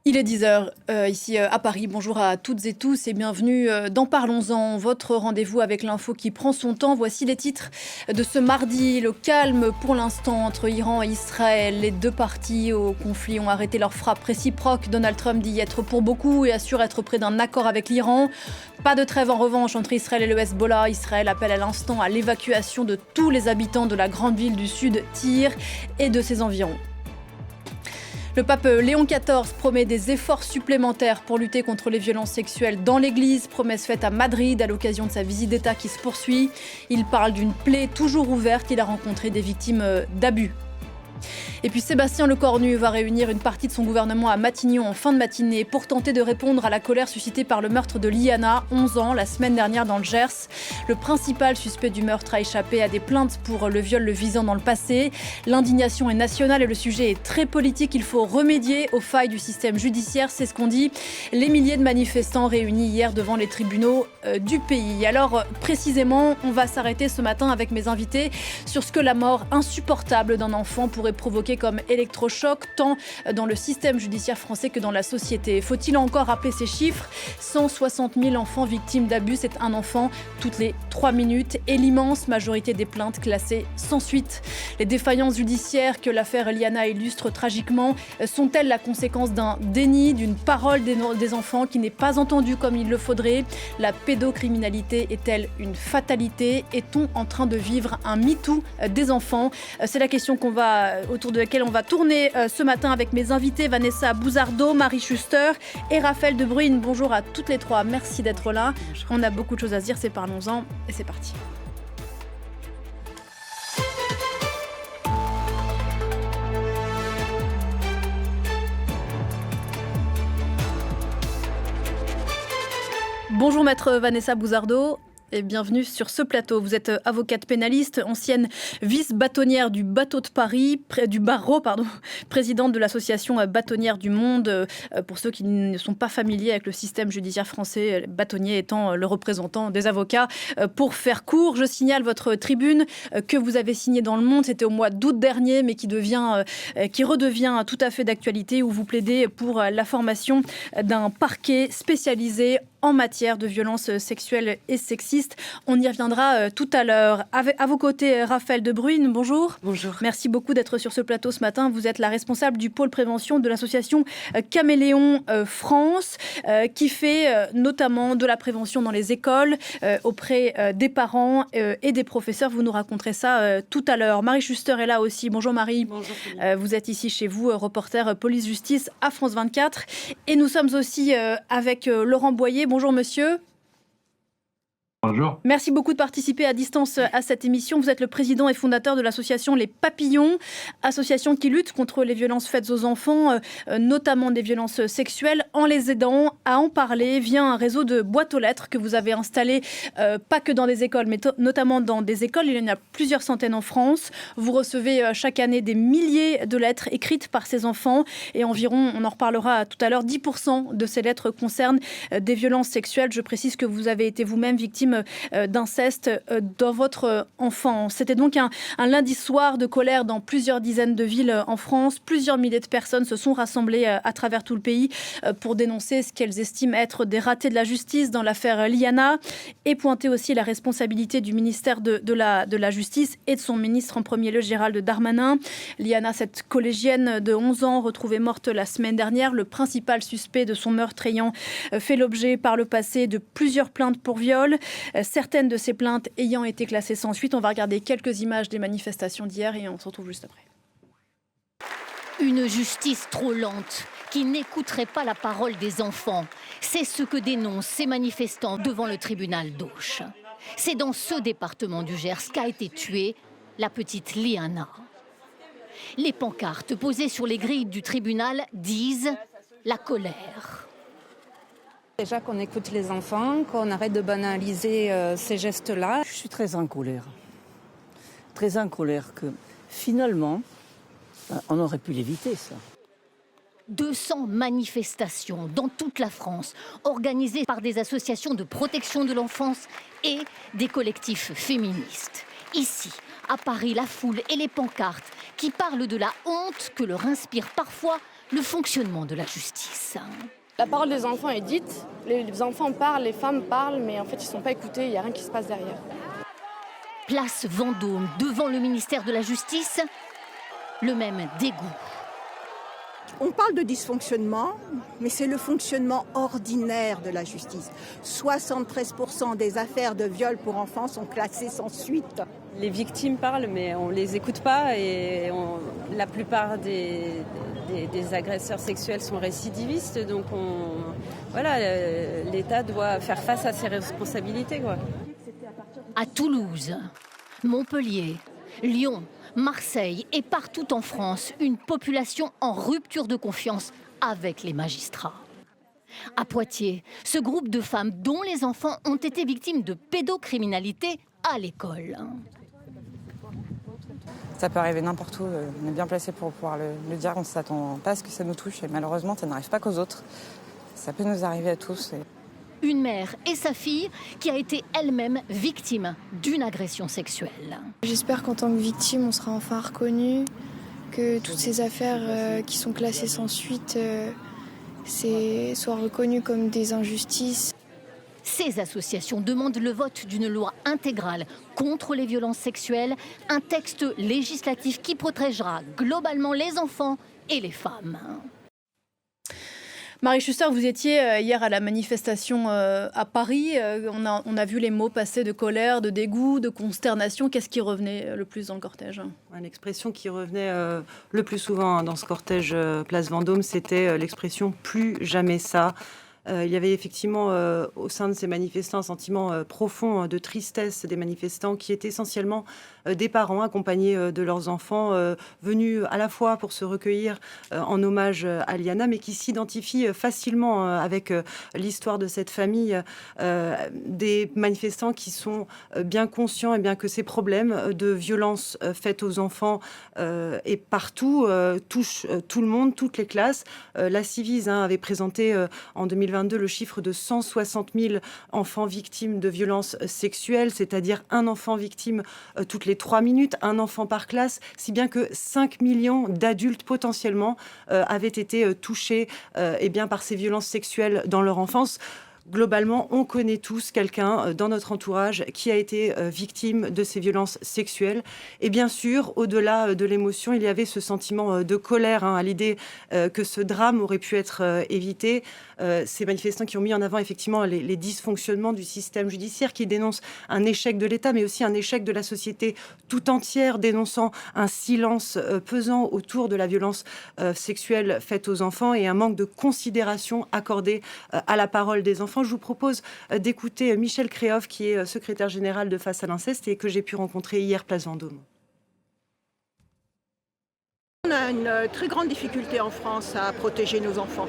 Il est 10 heures ici à Paris. Bonjour à toutes et tous et bienvenue dans Parlons-en, votre rendez-vous avec l'info qui prend son temps. Voici les titres de ce mardi. Le calme pour l'instant entre Iran et Israël. Les deux parties au conflit ont arrêté leur frappe réciproque. Donald Trump dit y être pour beaucoup et assure être près d'un accord avec l'Iran. Pas de trêve en revanche entre Israël et le Hezbollah. Israël appelle à l'instant à l'évacuation de tous les habitants de la grande ville du sud, Tyr, et de ses environs. Le pape Léon XIV promet des efforts supplémentaires pour lutter contre les violences sexuelles dans l'Église. Promesse faite à Madrid à l'occasion de sa visite d'État qui se poursuit. Il parle d'une plaie toujours ouverte. Il a rencontré des victimes d'abus. Et puis Sébastien Lecornu va réunir une partie de son gouvernement à Matignon en fin de matinée pour tenter de répondre à la colère suscitée par le meurtre de Liana, 11 ans, la semaine dernière dans le Gers. Le principal suspect du meurtre a échappé à des plaintes pour le viol le visant dans le passé. L'indignation est nationale et le sujet est très politique. Il faut remédier aux failles du système judiciaire, c'est ce qu'ont dit les milliers de manifestants réunis hier devant les tribunaux du pays. Alors précisément, on va s'arrêter ce matin avec mes invités sur ce que la mort insupportable d'un enfant pourrait provoquer comme électrochoc, tant dans le système judiciaire français que dans la société. Faut-il encore rappeler ces chiffres ? 160 000 enfants victimes d'abus, c'est un enfant toutes les 3 minutes et l'immense majorité des plaintes classées sans suite. Les défaillances judiciaires que l'affaire Liana illustre tragiquement sont-elles la conséquence d'un déni, d'une parole des enfants qui n'est pas entendue comme il le faudrait ? La pédocriminalité est-elle une fatalité ? Est-on en train de vivre un MeToo des enfants ? C'est la question autour de laquelle on va tourner ce matin avec mes invités Vanessa Bouzardeau, Marie Schuster et Raphaël De Bruyne. Bonjour à toutes les trois, merci d'être là. Bonjour. On a beaucoup de choses à se dire, c'est parlons-en et c'est parti. Bonjour maître Vanessa Bouzardeau. Et bienvenue sur ce plateau. Vous êtes avocate pénaliste, ancienne vice-bâtonnière du bateau de Paris, du barreau, présidente de l'association Bâtonnières du Monde. Pour ceux qui ne sont pas familiers avec le système judiciaire français, bâtonnier étant le représentant des avocats. Pour faire court, je signale votre tribune que vous avez signée dans Le Monde. C'était au mois d'août dernier, mais qui redevient tout à fait d'actualité, où vous plaidez pour la formation d'un parquet spécialisé en matière de violences sexuelles et sexistes. On y reviendra tout à l'heure. À vos côtés, Raphaël De Bruyne, bonjour. Bonjour. Merci beaucoup d'être sur ce plateau ce matin. Vous êtes la responsable du pôle prévention de l'association Caméléon France, qui fait notamment de la prévention dans les écoles, auprès des parents et des professeurs. Vous nous raconterez ça tout à l'heure. Marie Schuster est là aussi. Bonjour Marie. Bonjour. Vous êtes ici chez vous, reporter police-justice à France 24. Et nous sommes aussi avec Laurent Boyer. Bonjour monsieur. Bonjour. Merci beaucoup de participer à distance à cette émission. Vous êtes le président et fondateur de l'association Les Papillons, association qui lutte contre les violences faites aux enfants, notamment des violences sexuelles, en les aidant à en parler via un réseau de boîtes aux lettres que vous avez installé, pas que dans des écoles, mais notamment dans des écoles. Il y en a plusieurs centaines en France. Vous recevez chaque année des milliers de lettres écrites par ces enfants et environ, on en reparlera tout à l'heure, 10% de ces lettres concernent des violences sexuelles. Je précise que vous avez été vous-même victime d'inceste dans votre enfance. C'était donc un lundi soir de colère dans plusieurs dizaines de villes en France. Plusieurs milliers de personnes se sont rassemblées à travers tout le pays pour dénoncer ce qu'elles estiment être des ratés de la justice dans l'affaire Liana et pointer aussi la responsabilité du ministère de la Justice et de son ministre en premier lieu, Gérald Darmanin. Liana, cette collégienne de 11 ans retrouvée morte la semaine dernière, le principal suspect de son meurtre ayant fait l'objet par le passé de plusieurs plaintes pour viol. Certaines de ces plaintes ayant été classées sans suite. On va regarder quelques images des manifestations d'hier et on se retrouve juste après. Une justice trop lente qui n'écouterait pas la parole des enfants. C'est ce que dénoncent ces manifestants devant le tribunal d'Auch. C'est dans ce département du Gers qu'a été tuée la petite Liana. Les pancartes posées sur les grilles du tribunal disent la colère. Déjà qu'on écoute les enfants, qu'on arrête de banaliser ces gestes-là. Je suis très en colère. Très en colère que finalement, on aurait pu l'éviter ça. 200 manifestations dans toute la France, organisées par des associations de protection de l'enfance et des collectifs féministes. Ici, à Paris, la foule et les pancartes qui parlent de la honte que leur inspire parfois le fonctionnement de la justice. La parole des enfants est dite, les enfants parlent, les femmes parlent, mais en fait ils ne sont pas écoutés, il n'y a rien qui se passe derrière. Place Vendôme, devant le ministère de la Justice, le même dégoût. On parle de dysfonctionnement, mais c'est le fonctionnement ordinaire de la justice. 73% des affaires de viol pour enfants sont classées sans suite. Les victimes parlent, mais on ne les écoute pas et la plupart des agresseurs sexuels sont récidivistes. Donc l'État doit faire face à ses responsabilités, quoi. À Toulouse, Montpellier, Lyon, Marseille et partout en France, une population en rupture de confiance avec les magistrats. À Poitiers, ce groupe de femmes dont les enfants ont été victimes de pédocriminalité à l'école. Ça peut arriver n'importe où, on est bien placé pour pouvoir le dire, on ne s'attend pas à ce que ça nous touche et malheureusement ça n'arrive pas qu'aux autres. Ça peut nous arriver à tous. Une mère et sa fille qui a été elle-même victime d'une agression sexuelle. J'espère qu'en tant que victime, on sera enfin reconnu, que toutes ces affaires qui sont classées sans suite soient reconnues comme des injustices. Ces associations demandent le vote d'une loi intégrale contre les violences sexuelles, un texte législatif qui protégera globalement les enfants et les femmes. Marie Schuster, vous étiez hier à la manifestation à Paris. On a vu les mots passer de colère, de dégoût, de consternation. Qu'est-ce qui revenait le plus dans le cortège ? L'expression qui revenait le plus souvent dans ce cortège Place Vendôme, c'était l'expression « plus jamais ça ». Il y avait effectivement au sein de ces manifestants un sentiment profond de tristesse des manifestants qui étaient essentiellement des parents accompagnés de leurs enfants venus à la fois pour se recueillir en hommage à Liana, mais qui s'identifient facilement avec l'histoire de cette famille. Des manifestants qui sont bien conscients et bien que ces problèmes de violence faites aux enfants et partout touchent tout le monde, toutes les classes. La Civise avait présenté en 2022 le chiffre de 160 000 enfants victimes de violences sexuelles, c'est-à-dire un enfant victime toutes les 3 minutes, un enfant par classe, si bien que 5 millions d'adultes potentiellement avaient été touchés par ces violences sexuelles dans leur enfance. Globalement, on connaît tous quelqu'un dans notre entourage qui a été victime de ces violences sexuelles. Et bien sûr, au-delà de l'émotion, il y avait ce sentiment de colère à l'idée que ce drame aurait pu être évité. Ces manifestants qui ont mis en avant effectivement les dysfonctionnements du système judiciaire, qui dénoncent un échec de l'État, mais aussi un échec de la société tout entière, dénonçant un silence pesant autour de la violence sexuelle faite aux enfants et un manque de considération accordée à la parole des enfants. Je vous propose d'écouter Michel Créhoff, qui est secrétaire général de Face à l'inceste et que j'ai pu rencontrer hier place Vendôme. On a une très grande difficulté en France à protéger nos enfants.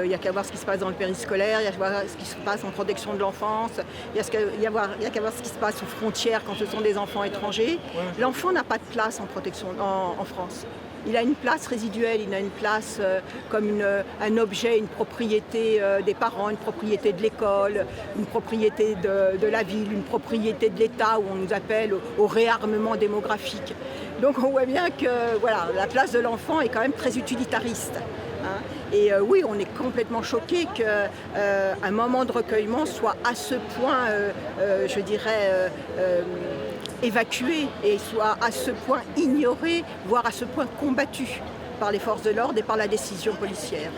Il n'y a qu'à voir ce qui se passe dans le périscolaire, il y a qu'à voir ce qui se passe en protection de l'enfance, il y a qu'à voir ce qui se passe aux frontières quand ce sont des enfants étrangers. L'enfant n'a pas de place en protection en France. Il a une place résiduelle, il a une place comme un objet, une propriété des parents, une propriété de l'école, une propriété de la ville, une propriété de l'État, où on nous appelle au réarmement démographique. Donc on voit bien que la place de l'enfant est quand même très utilitariste. Et oui, on est complètement choqué qu'un moment de recueillement soit à ce point, évacué et soit à ce point ignoré, voire à ce point combattu par les forces de l'ordre et par la décision policière.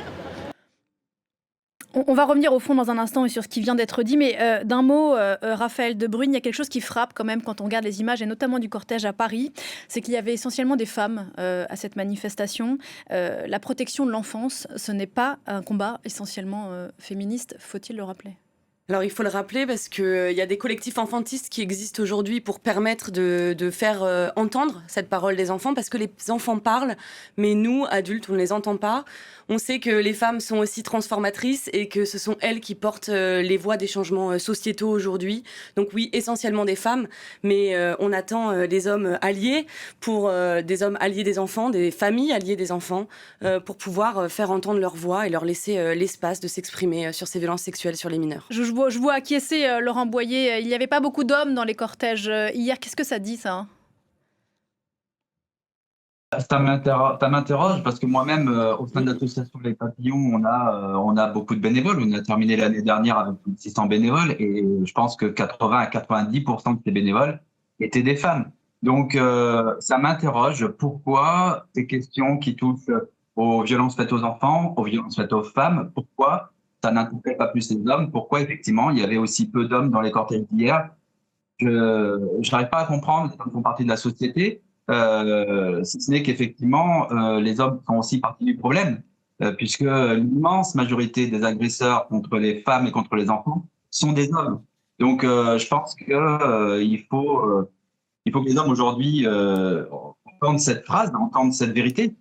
On va revenir au fond dans un instant et sur ce qui vient d'être dit, mais d'un mot, Raphaël De Bruyne, il y a quelque chose qui frappe quand même quand on regarde les images, et notamment du cortège à Paris, c'est qu'il y avait essentiellement des femmes à cette manifestation. La protection de l'enfance, ce n'est pas un combat essentiellement féministe, faut-il le rappeler ? Alors il faut le rappeler parce qu'il y a des collectifs enfantistes qui existent aujourd'hui pour permettre de faire entendre cette parole des enfants, parce que les enfants parlent, mais nous, adultes, on ne les entend pas. On sait que les femmes sont aussi transformatrices et que ce sont elles qui portent les voix des changements sociétaux aujourd'hui. Donc oui, essentiellement des femmes, mais on attend des hommes alliés, des hommes alliés des enfants, des familles alliées des enfants, pour pouvoir faire entendre leur voix et leur laisser l'espace de s'exprimer sur ces violences sexuelles sur les mineurs. Je vois acquiescer Laurent Boyer. Il n'y avait pas beaucoup d'hommes dans les cortèges hier. Qu'est-ce que ça dit, ça ? Ça m'interroge parce que moi-même, au sein de l'association Les Papillons, on a beaucoup de bénévoles. On a terminé l'année dernière avec plus de 600 bénévoles et je pense que 80 à 90% de ces bénévoles étaient des femmes. Donc, ça m'interroge pourquoi ces questions qui touchent aux violences faites aux enfants, aux violences faites aux femmes, pourquoi ça n'interpelle pas plus les hommes, pourquoi effectivement il y avait aussi peu d'hommes dans les cortèges d'hier. Je n'arrive pas à comprendre, ils font partie de la société. Si ce n'est qu'effectivement, les hommes font aussi partie du problème, puisque l'immense majorité des agresseurs contre les femmes et contre les enfants sont des hommes. Donc, je pense que il faut que les hommes aujourd'hui entendent cette phrase, entendent cette vérité.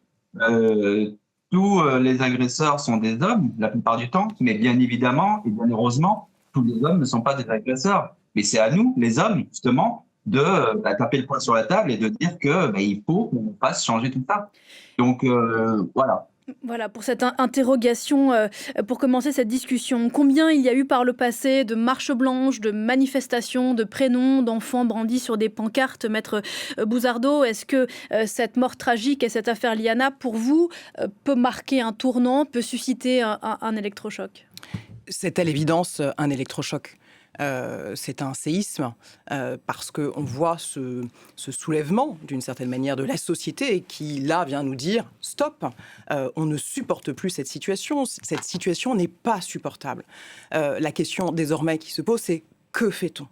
Tous les agresseurs sont des hommes, la plupart du temps, mais bien évidemment et bien heureusement, tous les hommes ne sont pas des agresseurs. Mais c'est à nous, les hommes, justement, de taper le poing sur la table et de dire que il faut qu'on fasse changer tout ça. Donc voilà. Voilà, pour cette interrogation, pour commencer cette discussion, combien il y a eu par le passé de marches blanches, de manifestations, de prénoms d'enfants brandis sur des pancartes, Maître Bouzardeau? Est-ce que cette mort tragique et cette affaire Liana, pour vous, peut marquer un tournant, peut susciter un électrochoc? C'est à l'évidence un électrochoc. C'est un séisme parce qu'on voit ce soulèvement d'une certaine manière de la société qui là vient nous dire stop, on ne supporte plus cette situation n'est pas supportable. La question désormais qui se pose, c'est que fait-on?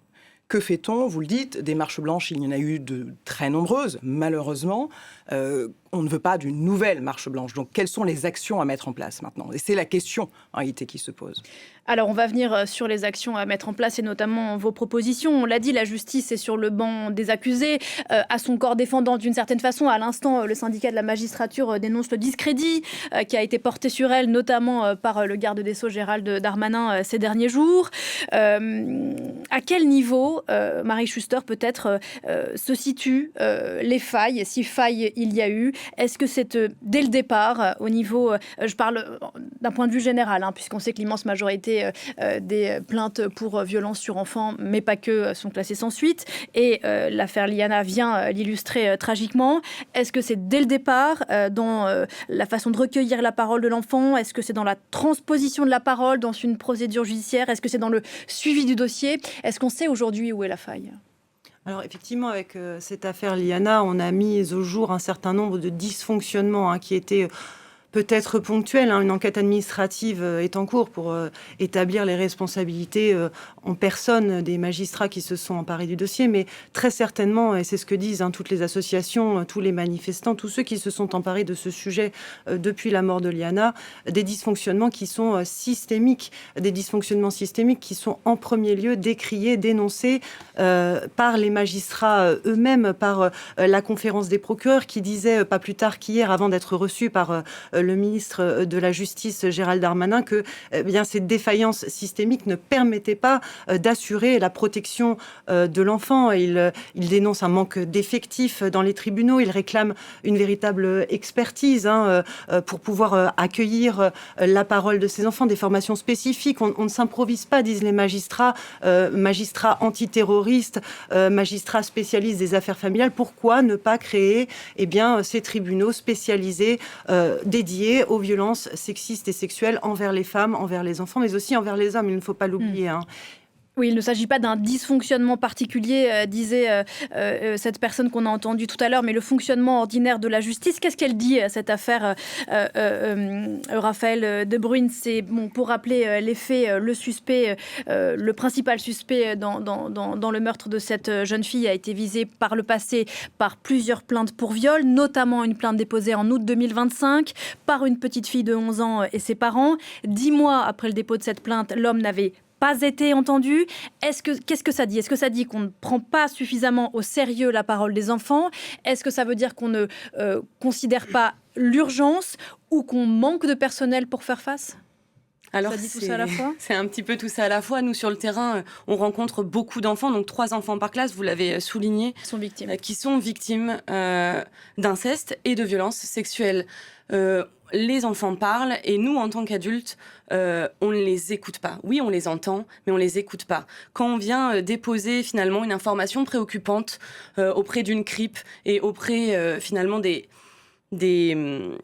Que fait-on? Vous le dites, des marches blanches, il y en a eu de très nombreuses, malheureusement. On ne veut pas d'une nouvelle marche blanche. Donc, quelles sont les actions à mettre en place maintenant? Et c'est la question, en réalité, qui se pose. Alors, on va venir sur les actions à mettre en place et notamment vos propositions. On l'a dit, la justice est sur le banc des accusés, à son corps défendant d'une certaine façon. À l'instant, le syndicat de la magistrature dénonce le discrédit qui a été porté sur elle, notamment par le garde des Sceaux Gérald Darmanin ces derniers jours. À quel niveau, Marie Schuster, peut-être, se situent les failles, si failles il y a eu? Est-ce que c'est dès le départ, au niveau, je parle d'un point de vue général, puisqu'on sait que l'immense majorité des plaintes pour violences sur enfants, mais pas que, sont classées sans suite, et l'affaire Liana vient l'illustrer tragiquement. Est-ce que c'est dès le départ dans la façon de recueillir la parole de l'enfant? Est-ce que c'est dans la transposition de la parole dans une procédure judiciaire? Est-ce que c'est dans le suivi du dossier? Est-ce qu'on sait aujourd'hui où est la faille? Alors effectivement, avec cette affaire Liana, on a mis au jour un certain nombre de dysfonctionnements qui étaient peut-être ponctuels. Une enquête administrative est en cours pour établir les responsabilités en personne des magistrats qui se sont emparés du dossier, mais très certainement, et c'est ce que disent toutes les associations, tous les manifestants, tous ceux qui se sont emparés de ce sujet depuis la mort de Liana, des dysfonctionnements qui sont systémiques, des dysfonctionnements systémiques qui sont en premier lieu décriés, dénoncés par les magistrats eux-mêmes, par la conférence des procureurs qui disait pas plus tard qu'hier, avant d'être reçu par le ministre de la Justice, Gérald Darmanin, que ces défaillances systémiques ne permettaient pas d'assurer la protection de l'enfant. Il dénonce un manque d'effectifs dans les tribunaux. Il réclame une véritable expertise pour pouvoir accueillir la parole de ces enfants, des formations spécifiques. On ne s'improvise pas, disent les magistrats, magistrats antiterroristes, magistrats spécialistes des affaires familiales. Pourquoi ne pas créer ces tribunaux spécialisés dédiés aux violences sexistes et sexuelles envers les femmes, envers les enfants, mais aussi envers les hommes, il ne faut pas l'oublier. Oui, il ne s'agit pas d'un dysfonctionnement particulier, disait cette personne qu'on a entendue tout à l'heure, mais le fonctionnement ordinaire de la justice. Qu'est-ce qu'elle dit, cette affaire, Raphaël De Bruyne? C'est, pour rappeler les faits, le suspect, le principal suspect dans le meurtre de cette jeune fille a été visé par le passé par plusieurs plaintes pour viol, notamment une plainte déposée en août 2025 par une petite fille de 11 ans et ses parents. 10 mois après le dépôt de cette plainte, l'homme n'avait pas été entendu. Qu'est-ce que ça dit? Est-ce que ça dit qu'on ne prend pas suffisamment au sérieux la parole des enfants? Est-ce que ça veut dire qu'on ne considère pas l'urgence ou qu'on manque de personnel pour faire face? Alors, ça dit tout ça à la fois? C'est un petit peu tout ça à la fois. Nous, sur le terrain, on rencontre beaucoup d'enfants, donc 3 enfants par classe, vous l'avez souligné, qui sont victimes d'inceste et de violences sexuelles. Les enfants parlent et nous, en tant qu'adultes, on ne les écoute pas. Oui, on les entend, mais on ne les écoute pas. Quand on vient déposer finalement une information préoccupante auprès d'une CRIP et auprès finalement des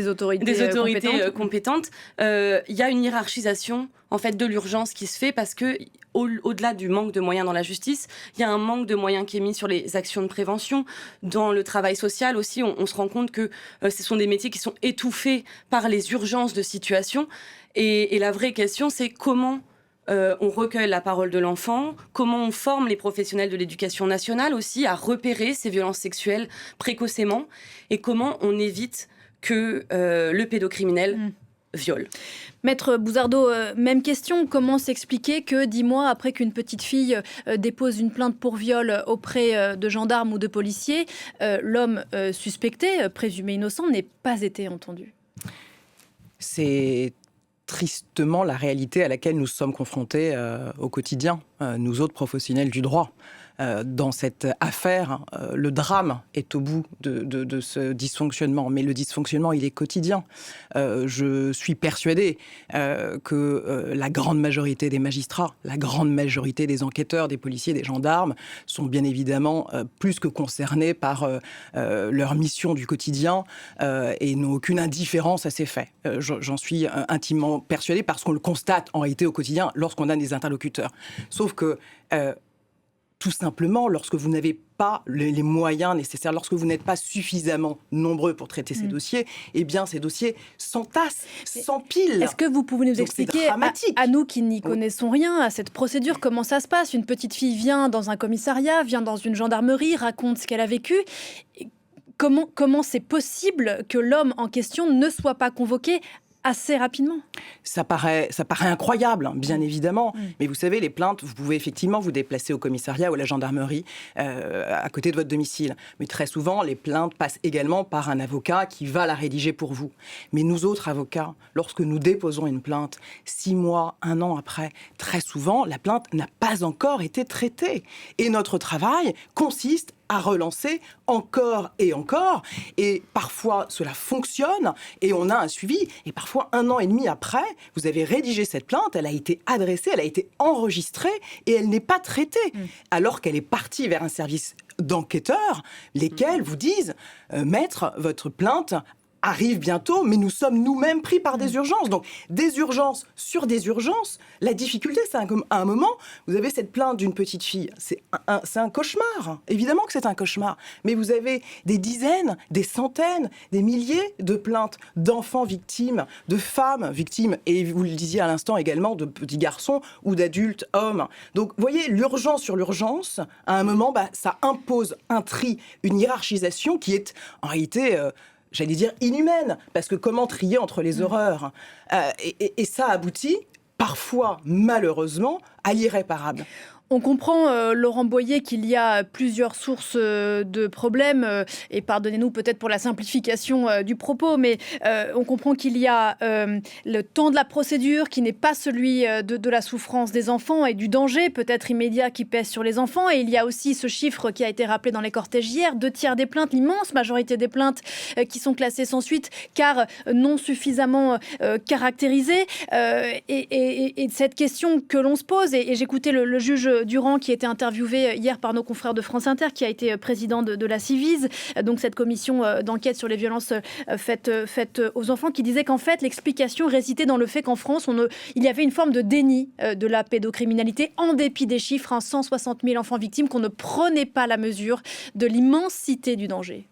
autorités compétentes, il y a une hiérarchisation en fait de l'urgence qui se fait parce que au-delà du manque de moyens dans la justice, il y a un manque de moyens qui est mis sur les actions de prévention. Dans le travail social aussi, on se rend compte que ce sont des métiers qui sont étouffés par les urgences de situation. Et la vraie question, c'est comment on recueille la parole de l'enfant, comment on forme les professionnels de l'éducation nationale aussi à repérer ces violences sexuelles précocement et comment on évite que le pédocriminel viole. Maître Bouzardeau, même question. Comment s'expliquer que 10 mois après qu'une petite fille dépose une plainte pour viol auprès de gendarmes ou de policiers, l'homme suspecté, présumé innocent, n'ait pas été entendu? C'est tristement la réalité à laquelle nous sommes confrontés au quotidien, nous autres professionnels du droit. Dans cette affaire, le drame est au bout de ce dysfonctionnement. Mais le dysfonctionnement, il est quotidien. Je suis persuadée que la grande majorité des magistrats, la grande majorité des enquêteurs, des policiers, des gendarmes sont bien évidemment plus que concernés par leur mission du quotidien et n'ont aucune indifférence à ces faits. J'en suis intimement persuadée parce qu'on le constate en réalité au quotidien lorsqu'on a des interlocuteurs. Sauf que tout simplement, lorsque vous n'avez pas les moyens nécessaires, lorsque vous n'êtes pas suffisamment nombreux pour traiter ces dossiers, eh bien, ces dossiers s'entassent, s'empilent. Est-ce que vous pouvez nous expliquer, à nous qui n'y connaissons rien, à cette procédure, comment ça se passe? Une petite fille vient dans un commissariat, vient dans une gendarmerie, raconte ce qu'elle a vécu. Comment c'est possible que l'homme en question ne soit pas convoqué assez rapidement? Ça paraît incroyable, bien évidemment. Mais vous savez, les plaintes, vous pouvez effectivement vous déplacer au commissariat ou à la gendarmerie à côté de votre domicile. Mais très souvent, les plaintes passent également par un avocat qui va la rédiger pour vous. Mais nous autres avocats, lorsque nous déposons une plainte, 6 mois, 1 an après, très souvent, la plainte n'a pas encore été traitée. Et notre travail consiste à relancer encore et encore. Et parfois, cela fonctionne et on a un suivi. Et parfois, 1 an et demi après, vous avez rédigé cette plainte, elle a été adressée, elle a été enregistrée et elle n'est pas traitée. Alors qu'elle est partie vers un service d'enquêteurs, lesquels vous disent « Maître, votre plainte arrive bientôt, mais nous sommes nous-mêmes pris par des urgences. » Donc, des urgences sur des urgences. La difficulté, c'est à un moment, vous avez cette plainte d'une petite fille. C'est un cauchemar. Évidemment que c'est un cauchemar. Mais vous avez des dizaines, des centaines, des milliers de plaintes d'enfants victimes, de femmes victimes, et vous le disiez à l'instant également, de petits garçons ou d'adultes hommes. Donc, vous voyez, l'urgence sur l'urgence, à un moment, ça impose un tri, une hiérarchisation qui est, en réalité, j'allais dire inhumaine, parce que comment trier entre les horreurs et ça aboutit, parfois, malheureusement, à l'irréparable. On comprend, Laurent Boyer, qu'il y a plusieurs sources de problèmes, et pardonnez-nous peut-être pour la simplification du propos, mais on comprend qu'il y a le temps de la procédure qui n'est pas celui de la souffrance des enfants et du danger peut-être immédiat qui pèse sur les enfants. Et il y a aussi ce chiffre qui a été rappelé dans les cortèges hier, 2/3 des plaintes, l'immense majorité des plaintes qui sont classées sans suite car non suffisamment caractérisées. Et cette question que l'on se pose, et j'écoutais le juge Durand qui était interviewé hier par nos confrères de France Inter, qui a été président de la Civise, donc cette commission d'enquête sur les violences faites aux enfants, qui disait qu'en fait l'explication résidait dans le fait qu'en France il y avait une forme de déni de la pédocriminalité en dépit des chiffres, 160 000 enfants victimes, qu'on ne prenait pas la mesure de l'immensité du danger.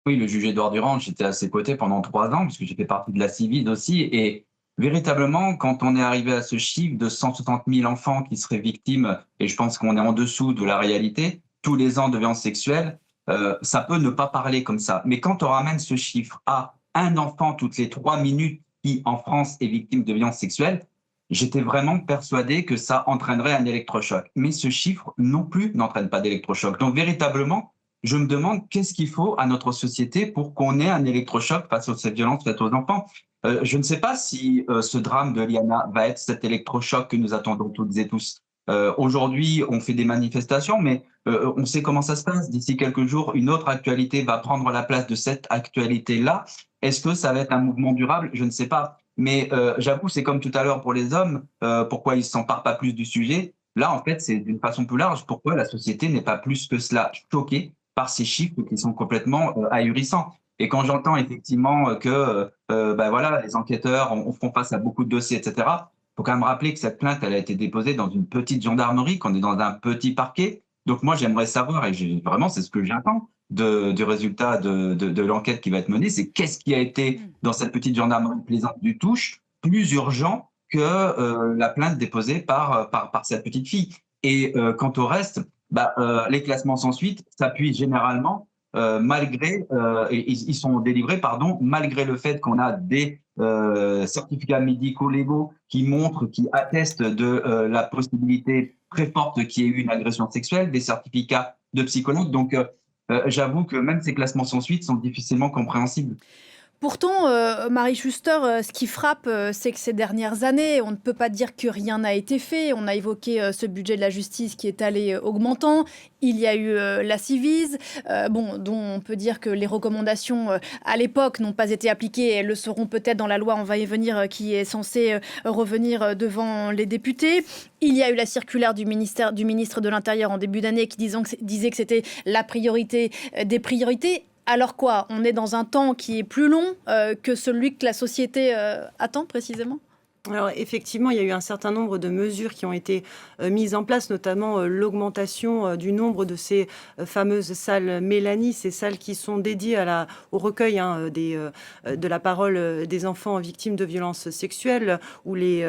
Oui, le juge Édouard Durand, j'étais à ses côtés pendant 3 ans, parce que j'ai fait partie de la Civise aussi, et véritablement, quand on est arrivé à ce chiffre de 160 000 enfants qui seraient victimes, et je pense qu'on est en dessous de la réalité, tous les ans de violences sexuelles, ça peut ne pas parler comme ça. Mais quand on ramène ce chiffre à 1 enfant toutes les 3 minutes qui, en France, est victime de violences sexuelles, j'étais vraiment persuadé que ça entraînerait un électrochoc. Mais ce chiffre non plus n'entraîne pas d'électrochoc. Donc véritablement, je me demande qu'est-ce qu'il faut à notre société pour qu'on ait un électrochoc face à cette violence faite aux enfants. Je ne sais pas si ce drame de Liana va être cet électrochoc que nous attendons toutes et tous. Aujourd'hui, on fait des manifestations, mais on sait comment ça se passe. D'ici quelques jours, une autre actualité va prendre la place de cette actualité-là. Est-ce que ça va être un mouvement durable? Je ne sais pas. Mais j'avoue, c'est comme tout à l'heure pour les hommes, pourquoi ils ne s'emparent pas plus du sujet. Là, en fait, c'est d'une façon plus large. Pourquoi la société n'est pas plus que cela choquée par ces chiffres qui sont complètement ahurissants. Et quand j'entends effectivement que voilà, les enquêteurs font face à beaucoup de dossiers, etc., il faut quand même rappeler que cette plainte, elle a été déposée dans une petite gendarmerie, qu'on est dans un petit parquet. Donc moi, j'aimerais savoir, et vraiment, c'est ce que j'attends du résultat de l'enquête qui va être menée, c'est qu'est-ce qui a été dans cette petite gendarmerie plaisante du Touche plus urgent que la plainte déposée par cette petite fille. Et quant au reste, les classements sans suite s'appuient généralement ils sont délivrés, malgré le fait qu'on a des certificats médicaux légaux qui attestent de la possibilité très forte qu'il y ait eu une agression sexuelle, des certificats de psychologues. Donc, j'avoue que même ces classements sans suite sont difficilement compréhensibles. Pourtant, Marie Schuster, ce qui frappe, c'est que ces dernières années, on ne peut pas dire que rien n'a été fait. On a évoqué ce budget de la justice qui est allé augmentant. Il y a eu la Civise, dont on peut dire que les recommandations à l'époque n'ont pas été appliquées. Elles le seront peut-être dans la loi, on va y venir, qui est censée revenir devant les députés. Il y a eu la circulaire du ministre de l'Intérieur en début d'année qui disait que c'était la priorité des priorités. Alors quoi, on est dans un temps qui est plus long que celui que la société attend précisément ? Alors effectivement, il y a eu un certain nombre de mesures qui ont été mises en place, notamment l'augmentation du nombre de ces fameuses salles Mélanie, ces salles qui sont dédiées au recueil de la parole des enfants victimes de violences sexuelles, où les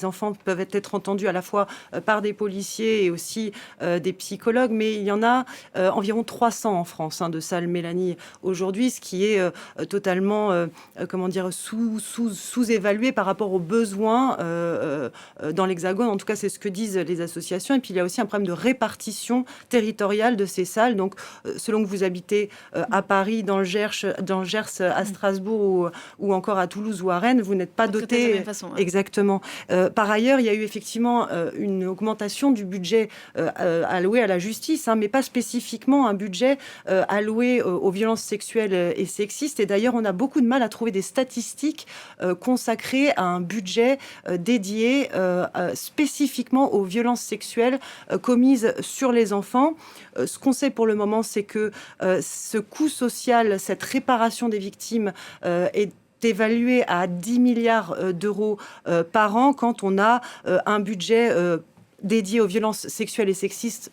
enfants peuvent être entendus à la fois par des policiers et aussi des psychologues. Mais il y en a environ 300 en France de salles Mélanie aujourd'hui, ce qui est totalement sous-évalué par rapport aux besoins dans l'Hexagone. En tout cas, c'est ce que disent les associations. Et puis, il y a aussi un problème de répartition territoriale de ces salles. Donc, selon que vous habitez à Paris, dans le Gers, à Strasbourg ou encore à Toulouse ou à Rennes, vous n'êtes pas doté... De la même façon, ouais. Exactement. Par ailleurs, il y a eu effectivement une augmentation du budget alloué à la justice, mais pas spécifiquement un budget alloué aux violences sexuelles et sexistes. Et d'ailleurs, on a beaucoup de mal à trouver des statistiques consacrées à un budget dédié spécifiquement aux violences sexuelles commises sur les enfants. Ce qu'on sait pour le moment, c'est que ce coût social, cette réparation des victimes est évalué à 10 milliards d'euros par an quand on a un budget dédié aux violences sexuelles et sexistes,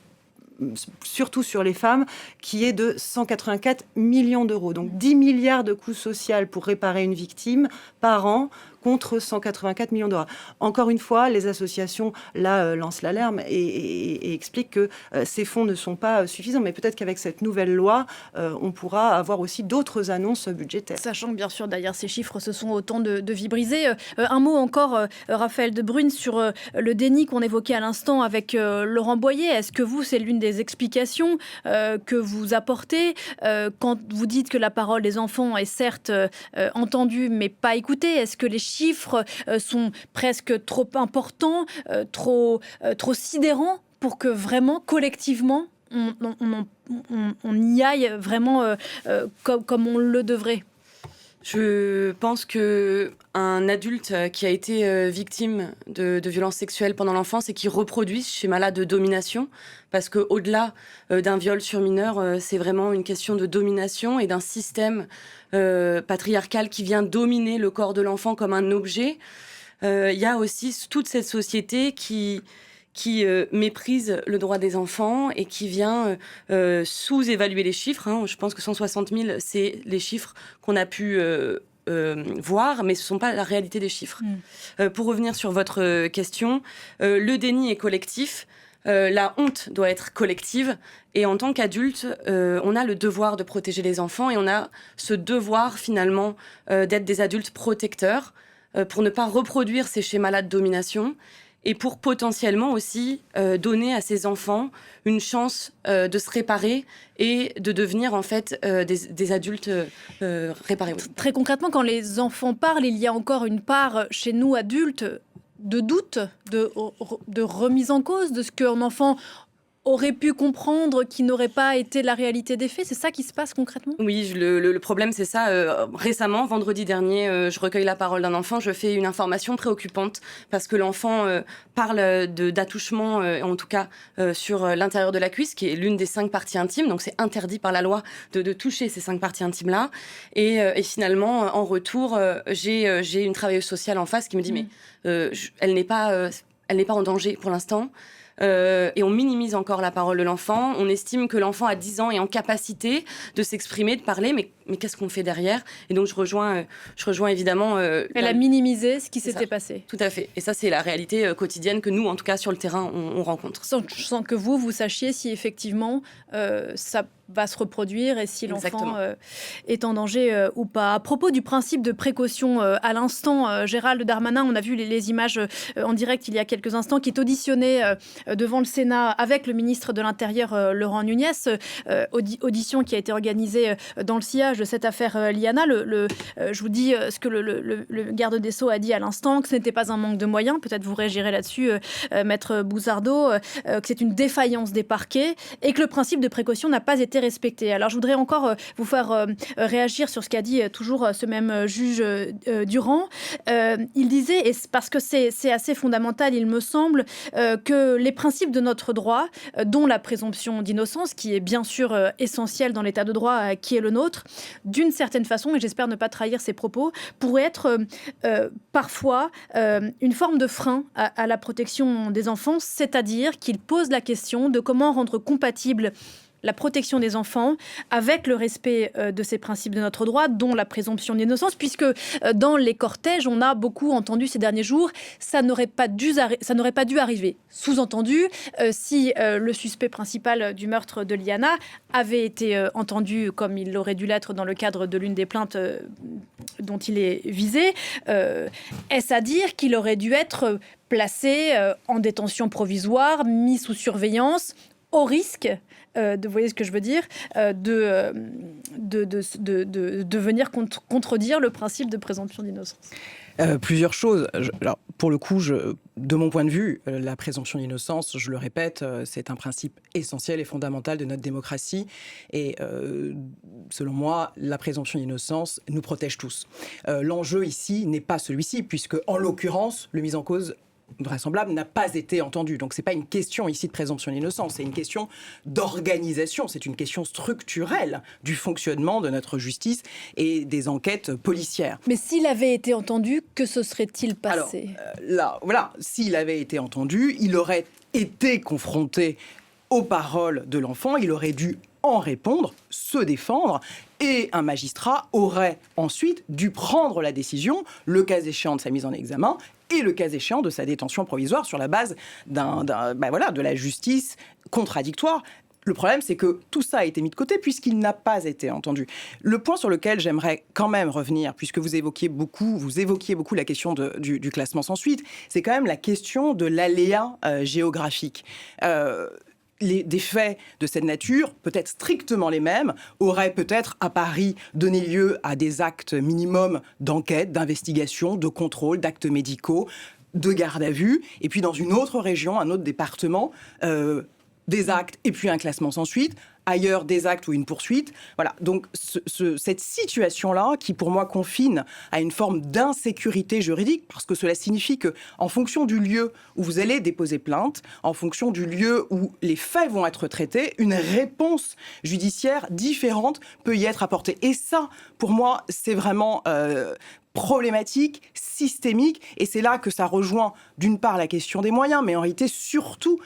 surtout sur les femmes, qui est de 184 millions d'euros. Donc 10 milliards de coûts sociaux pour réparer une victime par an contre 184 millions d'euros. Encore une fois, les associations lancent l'alarme et expliquent que ces fonds ne sont pas suffisants. Mais peut-être qu'avec cette nouvelle loi, on pourra avoir aussi d'autres annonces budgétaires. Sachant que bien sûr, derrière ces chiffres, ce sont autant de vies brisées. Un mot encore, Raphaël De Bruyne, sur le déni qu'on évoquait à l'instant avec Laurent Boyer. Est-ce que c'est l'une des explications que vous apportez quand vous dites que la parole des enfants est certes entendue, mais pas écoutée? Est-ce que les chiffres sont presque trop importants, trop sidérants pour que vraiment, collectivement, on y aille vraiment comme on le devrait? Je pense qu'un adulte qui a été victime de violences sexuelles pendant l'enfance et qui reproduit ce schéma-là de domination, parce qu'au-delà d'un viol sur mineur, c'est vraiment une question de domination et d'un système patriarcal qui vient dominer le corps de l'enfant comme un objet. Il y a aussi toute cette société qui méprise le droit des enfants et qui vient sous-évaluer les chiffres. Je pense que 160 000, c'est les chiffres qu'on a pu voir, mais ce ne sont pas la réalité des chiffres. Pour revenir sur votre question, le déni est collectif. La honte doit être collective et en tant qu'adulte, on a le devoir de protéger les enfants et on a ce devoir finalement d'être des adultes protecteurs pour ne pas reproduire ces schémas-là de domination et pour potentiellement aussi donner à ces enfants une chance de se réparer et de devenir en fait des adultes réparés. Très concrètement, quand les enfants parlent, il y a encore une part chez nous adultes de doute, de remise en cause de ce qu'un enfant aurait pu comprendre qui n'aurait pas été la réalité des faits? C'est ça qui se passe concrètement? Oui, le problème, c'est ça. Récemment, vendredi dernier, je recueille la parole d'un enfant. Je fais une information préoccupante parce que l'enfant parle d'attouchement, en tout cas sur l'intérieur de la cuisse, qui est l'une des 5 parties intimes. Donc, c'est interdit par la loi de toucher ces 5 parties intimes-là. Et finalement, en retour, j'ai une travailleuse sociale en face qui me dit mais elle n'est pas en danger pour l'instant. Et on minimise encore la parole de l'enfant. On estime que l'enfant à 10 ans est en capacité de s'exprimer, de parler, mais qu'est-ce qu'on fait derrière? Et donc je rejoins évidemment... Elle a minimisé ce qui s'était passé. Tout à fait. Et ça, c'est la réalité quotidienne que nous, en tout cas sur le terrain, on rencontre. Sans que vous sachiez si effectivement ça va se reproduire et si l'enfant est en danger ou pas. À propos du principe de précaution, à l'instant, Gérald Darmanin, on a vu les images en direct il y a quelques instants, qui est auditionné devant le Sénat avec le ministre de l'Intérieur, Laurent Nunez, audition qui a été organisée dans le sillage de cette affaire Liana. Je vous dis ce que le garde des Sceaux a dit à l'instant, que ce n'était pas un manque de moyens, peut-être vous réagirez là-dessus, Maître Bouzardeau, que c'est une défaillance des parquets et que le principe de précaution n'a pas été respecté. Alors je voudrais encore vous faire réagir sur ce qu'a dit toujours ce même juge Durand. Il disait, et parce que c'est assez fondamental, il me semble, que les principes de notre droit, dont la présomption d'innocence, qui est bien sûr essentielle dans l'état de droit qui est le nôtre, d'une certaine façon, et j'espère ne pas trahir ses propos, pourrait être parfois une forme de frein à la protection des enfants, c'est-à-dire qu'il pose la question de comment rendre compatible la protection des enfants avec le respect de ces principes de notre droit, dont la présomption d'innocence, puisque dans les cortèges, on a beaucoup entendu ces derniers jours, ça n'aurait pas dû arriver. Sous-entendu, si le suspect principal du meurtre de Liana avait été entendu comme il aurait dû l'être dans le cadre de l'une des plaintes dont il est visé, est-ce à dire qu'il aurait dû être placé en détention provisoire, mis sous surveillance, au risque vous voyez ce que je veux dire, de venir contredire le principe de présomption d'innocence? Plusieurs choses. Alors, pour le coup, de mon point de vue, la présomption d'innocence, je le répète, c'est un principe essentiel et fondamental de notre démocratie. Et selon moi, la présomption d'innocence nous protège tous. L'enjeu ici n'est pas celui-ci, puisque, en l'occurrence, le mis en cause vraisemblable n'a pas été entendu. Donc c'est pas une question ici de présomption d'innocence, c'est une question d'organisation, c'est une question structurelle du fonctionnement de notre justice et des enquêtes policières. Mais s'il avait été entendu, que se serait-il passé? Alors, là, voilà, s'il avait été entendu, il aurait été confronté aux paroles de l'enfant, il aurait dû en répondre, se défendre, et un magistrat aurait ensuite dû prendre la décision, le cas échéant de sa mise en examen, et le cas échéant de sa détention provisoire sur la base de la justice contradictoire. Le problème, c'est que tout ça a été mis de côté puisqu'il n'a pas été entendu. Le point sur lequel j'aimerais quand même revenir, puisque vous évoquiez beaucoup la question du classement sans suite, c'est quand même la question de l'aléa géographique. Des faits de cette nature, peut-être strictement les mêmes, auraient peut-être à Paris donné lieu à des actes minimums d'enquête, d'investigation, de contrôle, d'actes médicaux, de garde à vue, et puis dans une autre région, un autre département, des actes et puis un classement sans suite, ailleurs des actes ou une poursuite. Voilà, donc cette situation-là, qui pour moi confine à une forme d'insécurité juridique, parce que cela signifie que, en fonction du lieu où vous allez déposer plainte, en fonction du lieu où les faits vont être traités, une réponse judiciaire différente peut y être apportée. Et ça, pour moi, c'est vraiment problématique, systémique, et c'est là que ça rejoint d'une part la question des moyens, mais en réalité surtout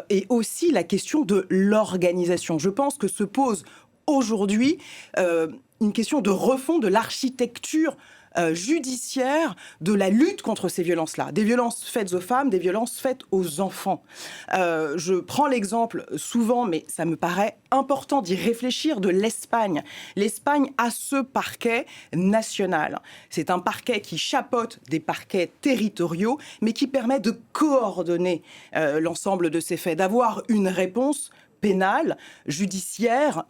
et aussi la question de l'organisation. Je pense que se pose aujourd'hui une question de refond de l'architecture judiciaire de la lutte contre ces violences-là. Des violences faites aux femmes, des violences faites aux enfants. Je prends l'exemple souvent, mais ça me paraît important d'y réfléchir, de l'Espagne. L'Espagne a ce parquet national. C'est un parquet qui chapeaute des parquets territoriaux, mais qui permet de coordonner l'ensemble de ces faits, d'avoir une réponse pénale, judiciaire,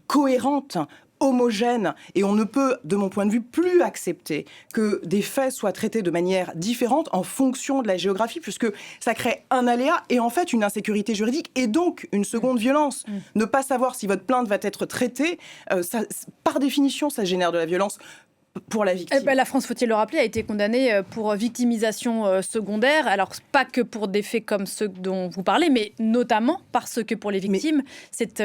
cohérente, homogène et on ne peut, de mon point de vue, plus accepter que des faits soient traités de manière différente en fonction de la géographie, puisque ça crée un aléa et en fait une insécurité juridique et donc une seconde violence. Ne pas savoir si votre plainte va être traitée, ça, par définition, ça génère de la violence pour la victime. La France, faut-il le rappeler, a été condamnée pour victimisation secondaire. Alors, pas que pour des faits comme ceux dont vous parlez, mais notamment parce que pour les victimes, c'est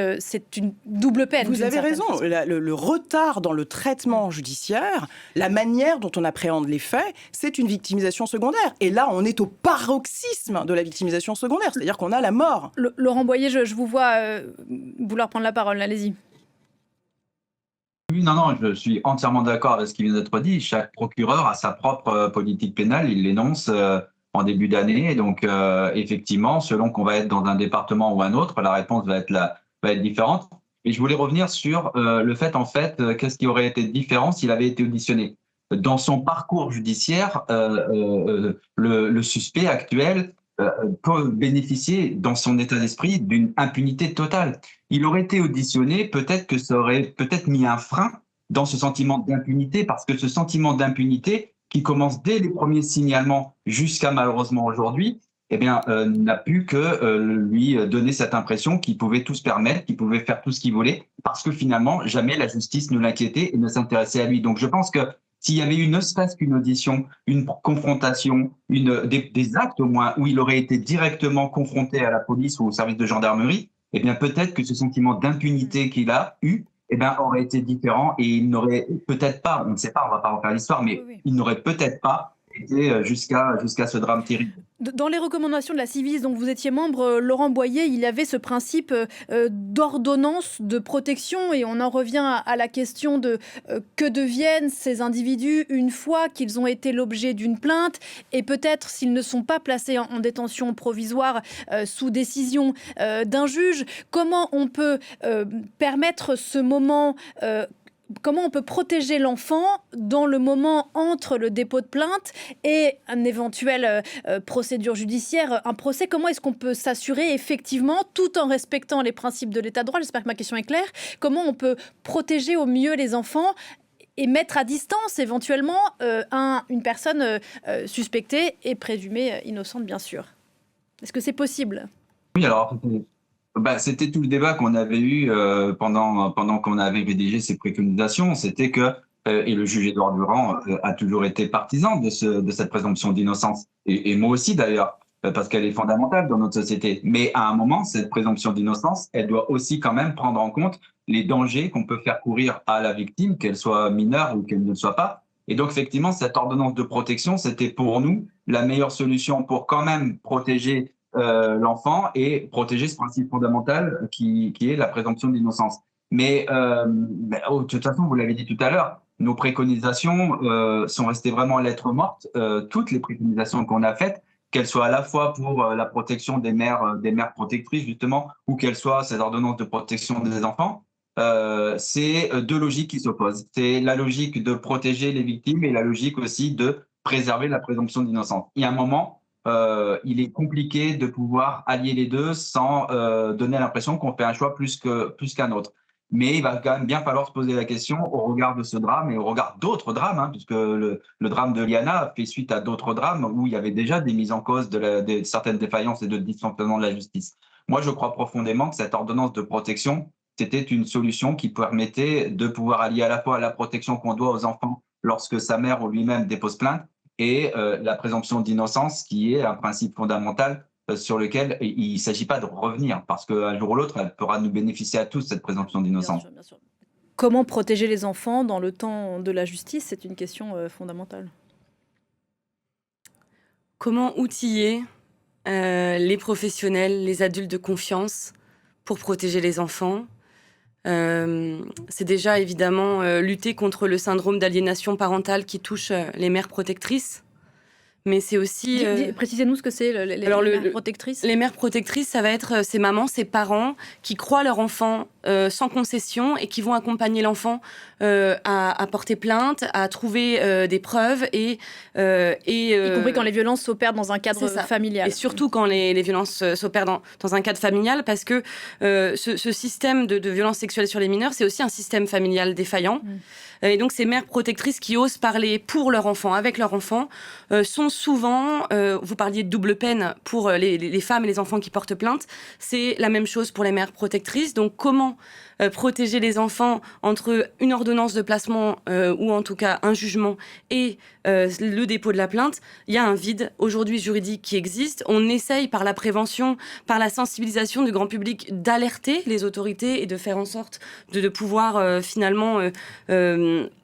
une double peine. Vous avez raison. Le retard dans le traitement judiciaire, la manière dont on appréhende les faits, c'est une victimisation secondaire. Et là, on est au paroxysme de la victimisation secondaire, c'est-à-dire qu'on a la mort. Laurent Boyer, je vous vois vouloir prendre la parole. Allez-y. Oui, non, je suis entièrement d'accord avec ce qui vient d'être dit. Chaque procureur a sa propre politique pénale, il l'énonce en début d'année. Donc, effectivement, selon qu'on va être dans un département ou un autre, la réponse va être différente. Et je voulais revenir sur le fait, qu'est-ce qui aurait été différent s'il avait été auditionné. Dans son parcours judiciaire, le suspect actuel peut bénéficier, dans son état d'esprit, d'une impunité totale. Il aurait été auditionné, peut-être que ça aurait peut-être mis un frein dans ce sentiment d'impunité, parce que ce sentiment d'impunité, qui commence dès les premiers signalements jusqu'à malheureusement aujourd'hui, n'a pu que lui donner cette impression qu'il pouvait tout se permettre, qu'il pouvait faire tout ce qu'il voulait, parce que finalement, jamais la justice ne l'inquiétait et ne s'intéressait à lui. Donc je pense que s'il y avait eu ne serait-ce qu'une audition, une confrontation, des actes au moins, où il aurait été directement confronté à la police ou au service de gendarmerie, peut-être que ce sentiment d'impunité qu'il a eu aurait été différent et il n'aurait peut-être pas, on ne sait pas, on ne va pas en faire l'histoire, mais il n'aurait peut-être pas été jusqu'à ce drame terrible. Dans les recommandations de la Civis dont vous étiez membre, Laurent Boyer, il y avait ce principe d'ordonnance de protection et on en revient à la question de que deviennent ces individus une fois qu'ils ont été l'objet d'une plainte et peut-être s'ils ne sont pas placés en détention provisoire sous décision d'un juge. Comment on peut permettre ce moment comment on peut protéger l'enfant dans le moment entre le dépôt de plainte et une éventuelle procédure judiciaire, un procès? Comment est-ce qu'on peut s'assurer effectivement, tout en respectant les principes de l'état de droit, j'espère que ma question est claire, comment on peut protéger au mieux les enfants et mettre à distance éventuellement une personne suspectée et présumée innocente, bien sûr? Est-ce que c'est possible? Oui, alors... c'était tout le débat qu'on avait eu pendant qu'on avait rédigé ces préconisations. C'était que, et le juge Édouard Durand a toujours été partisan de cette présomption d'innocence. Et moi aussi d'ailleurs, parce qu'elle est fondamentale dans notre société. Mais à un moment, cette présomption d'innocence, elle doit aussi quand même prendre en compte les dangers qu'on peut faire courir à la victime, qu'elle soit mineure ou qu'elle ne le soit pas. Et donc effectivement, cette ordonnance de protection, c'était pour nous la meilleure solution pour quand même protéger l'enfant et protéger ce principe fondamental qui est la présomption d'innocence. Mais de toute façon, vous l'avez dit tout à l'heure, nos préconisations sont restées vraiment lettres mortes. Toutes les préconisations qu'on a faites, qu'elles soient à la fois pour la protection des mères protectrices justement, ou qu'elles soient ces ordonnances de protection des enfants, c'est deux logiques qui s'opposent. C'est la logique de protéger les victimes et la logique aussi de préserver la présomption d'innocence. Il y a un moment, il est compliqué de pouvoir allier les deux sans donner l'impression qu'on fait un choix plus qu'un autre. Mais il va quand même bien falloir se poser la question au regard de ce drame et au regard d'autres drames, puisque le drame de Liana fait suite à d'autres drames où il y avait déjà des mises en cause de certaines défaillances et de dysfonctionnement de la justice. Moi, je crois profondément que cette ordonnance de protection, c'était une solution qui permettait de pouvoir allier à la fois la protection qu'on doit aux enfants lorsque sa mère ou lui-même dépose plainte, et la présomption d'innocence qui est un principe fondamental sur lequel il ne s'agit pas de revenir, parce qu'un jour ou l'autre, elle pourra nous bénéficier à tous, cette présomption d'innocence. Bien sûr. Comment protéger les enfants dans le temps de la justice? C'est une question fondamentale. Comment outiller les professionnels, les adultes de confiance pour protéger les enfants? C'est déjà évidemment lutter contre le syndrome d'aliénation parentale qui touche les mères protectrices, mais c'est aussi... Précisez-nous ce que c'est les mères protectrices. Les mères protectrices, ça va être ces mamans, ces parents qui croient leur enfant sans concession et qui vont accompagner l'enfant à porter plainte, à trouver des preuves y compris quand les violences s'opèrent dans un cadre familial. Et surtout quand les violences s'opèrent dans un cadre familial, parce que ce système de violence sexuelle sur les mineurs, c'est aussi un système familial défaillant. Et donc, ces mères protectrices qui osent parler pour leur enfant, avec leur enfant, sont souvent, vous parliez de double peine pour les femmes et les enfants qui portent plainte, c'est la même chose pour les mères protectrices. Donc, comment protéger les enfants entre une ordonnance de placement ou en tout cas un jugement et le dépôt de la plainte? Il y a un vide aujourd'hui juridique qui existe. On essaye par la prévention, par la sensibilisation du grand public d'alerter les autorités et de faire en sorte de pouvoir finalement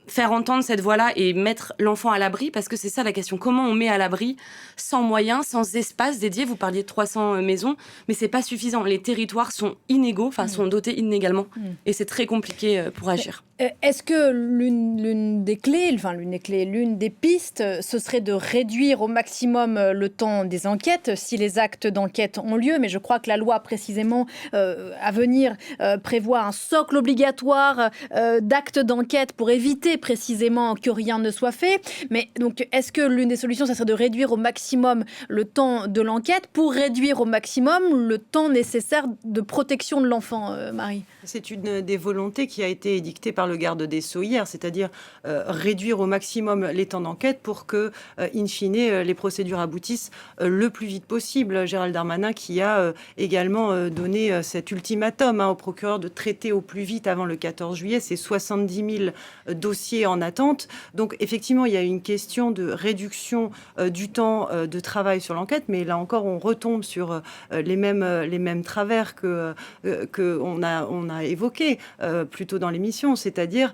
faire entendre cette voix-là et mettre l'enfant à l'abri, parce que c'est ça la question. Comment on met à l'abri sans moyens, sans espace dédié? Vous parliez de 300 maisons, mais c'est pas suffisant. Les territoires sont inégaux, sont dotés inégalement, et c'est très compliqué pour agir. Est-ce que l'une des pistes, ce serait de réduire au maximum le temps des enquêtes, si les actes d'enquête ont lieu? Mais je crois que la loi, précisément, à venir, prévoit un socle obligatoire d'actes d'enquête pour éviter précisément que rien ne soit fait. Mais donc, est-ce que l'une des solutions, ça serait de réduire au maximum le temps de l'enquête pour réduire au maximum le temps nécessaire de protection de l'enfant, Marie? C'est une des volontés qui a été édictée par le garde des Sceaux hier, c'est-à-dire réduire au maximum les temps d'enquête pour que, in fine, les procédures aboutissent le plus vite possible. Gérald Darmanin qui a également donné cet ultimatum au procureur de traiter au plus vite avant le 14 juillet. C'est 70 000 dossiers en attente. Donc effectivement, il y a une question de réduction du temps de travail sur l'enquête, mais là encore, on retombe sur les mêmes travers que on a évoqué plus tôt dans l'émission, c'est-à-dire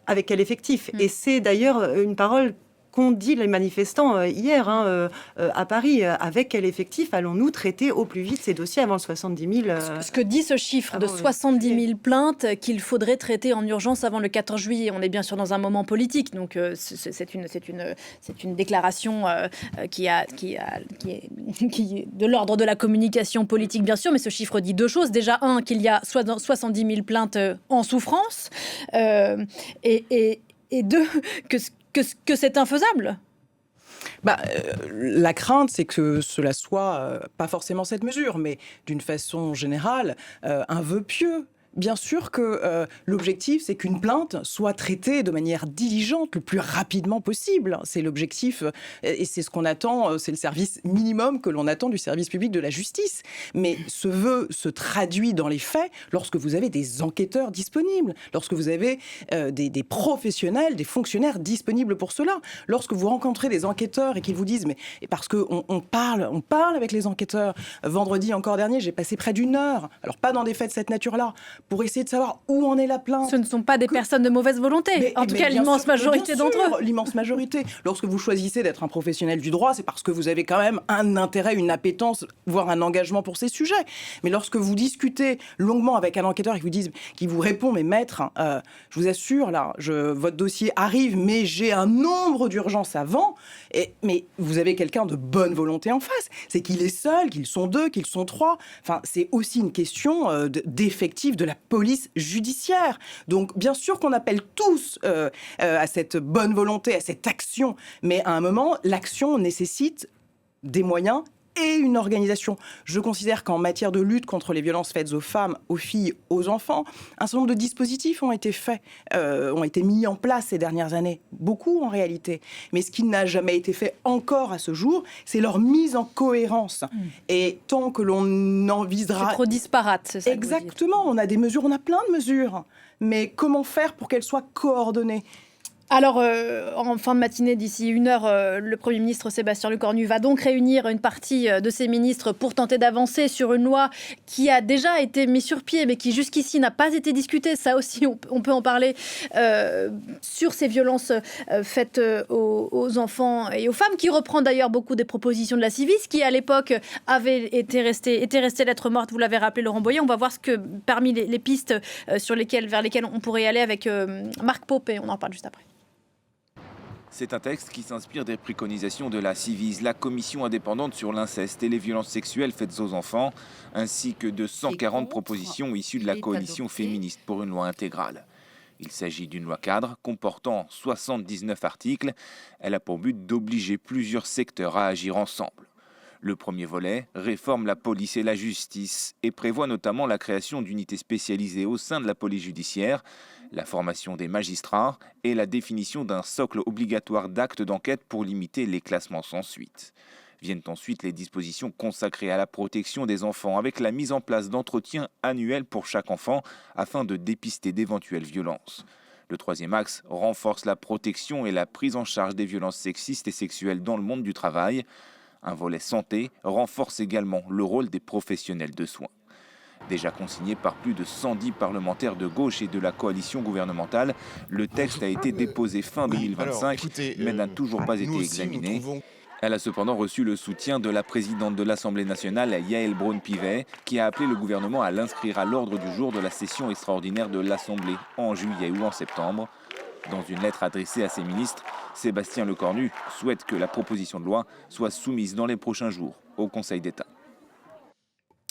avec quel effectif. Et c'est d'ailleurs une parole qu'ont dit les manifestants hier à Paris. Avec quel effectif allons-nous traiter au plus vite ces dossiers avant le 70 000 Ce que dit ce chiffre de 70 000 plaintes qu'il faudrait traiter en urgence avant le 14 juillet. On est bien sûr dans un moment politique, donc c'est une déclaration qui est de l'ordre de la communication politique, bien sûr, mais ce chiffre dit deux choses. Déjà, qu'il y a 70 000 plaintes en souffrance, et deux, que c'est infaisable. La crainte, c'est que cela soit pas forcément cette mesure, mais d'une façon générale, un vœu pieux. Bien sûr que l'objectif, c'est qu'une plainte soit traitée de manière diligente le plus rapidement possible. C'est l'objectif et c'est ce qu'on attend, c'est le service minimum que l'on attend du service public de la justice. Mais ce vœu se traduit dans les faits lorsque vous avez des enquêteurs disponibles, lorsque vous avez des professionnels, des fonctionnaires disponibles pour cela. Lorsque vous rencontrez des enquêteurs et qu'ils vous disent, mais parce qu'on parle avec les enquêteurs. Vendredi encore dernier, j'ai passé près d'1 heure, alors pas dans des faits de cette nature-là, pour essayer de savoir où en est la plainte. Ce ne sont pas des personnes de mauvaise volonté, en tout cas l'immense majorité d'entre eux. L'immense majorité. Lorsque vous choisissez d'être un professionnel du droit, c'est parce que vous avez quand même un intérêt, une appétence, voire un engagement pour ces sujets. Mais lorsque vous discutez longuement avec un enquêteur et qui vous répond, mais maître, je vous assure, là, votre dossier arrive, mais j'ai un nombre d'urgences avant, mais vous avez quelqu'un de bonne volonté en face. C'est qu'il est seul, qu'ils sont 2, qu'ils sont 3. Enfin, c'est aussi une question d'effectif de la police judiciaire. Donc, bien sûr qu'on appelle tous à cette bonne volonté, à cette action, mais à un moment, l'action nécessite des moyens et une organisation. Je considère qu'en matière de lutte contre les violences faites aux femmes, aux filles, aux enfants, un certain nombre de dispositifs ont été faits, ont été mis en place ces dernières années. Beaucoup en réalité. Mais ce qui n'a jamais été fait encore à ce jour, c'est leur mise en cohérence. Et tant que l'on envisagera... C'est trop disparate, c'est ça. Exactement, on a des mesures, on a plein de mesures. Mais comment faire pour qu'elles soient coordonnées ? Alors, en fin de matinée, d'ici 1 heure, le Premier ministre Sébastien Lecornu va donc réunir une partie de ses ministres pour tenter d'avancer sur une loi qui a déjà été mise sur pied, mais qui jusqu'ici n'a pas été discutée. Ça aussi, on peut en parler, sur ces violences faites aux enfants et aux femmes, qui reprend d'ailleurs beaucoup des propositions de la Civis, qui à l'époque avait été restée lettre morte, vous l'avez rappelé, Laurent Boyer. On va voir ce que, parmi les pistes vers lesquelles on pourrait aller avec Marc Popé. On en parle juste après. C'est un texte qui s'inspire des préconisations de la Ciivise, la commission indépendante sur l'inceste et les violences sexuelles faites aux enfants, ainsi que de 140 propositions issues de la coalition féministe pour une loi intégrale. Il s'agit d'une loi cadre comportant 79 articles. Elle a pour but d'obliger plusieurs secteurs à agir ensemble. Le premier volet réforme la police et la justice et prévoit notamment la création d'unités spécialisées au sein de la police judiciaire, la formation des magistrats et la définition d'un socle obligatoire d'actes d'enquête pour limiter les classements sans suite. Viennent ensuite les dispositions consacrées à la protection des enfants avec la mise en place d'entretiens annuels pour chaque enfant afin de dépister d'éventuelles violences. Le troisième axe renforce la protection et la prise en charge des violences sexistes et sexuelles dans le monde du travail. Un volet santé renforce également le rôle des professionnels de soins. Déjà consigné par plus de 110 parlementaires de gauche et de la coalition gouvernementale, le texte a été déposé fin 2025, mais n'a toujours pas été examiné. Elle a cependant reçu le soutien de la présidente de l'Assemblée nationale, Yaël Braun-Pivet, qui a appelé le gouvernement à l'inscrire à l'ordre du jour de la session extraordinaire de l'Assemblée en juillet ou en septembre. Dans une lettre adressée à ses ministres, Sébastien Lecornu souhaite que la proposition de loi soit soumise dans les prochains jours au Conseil d'État.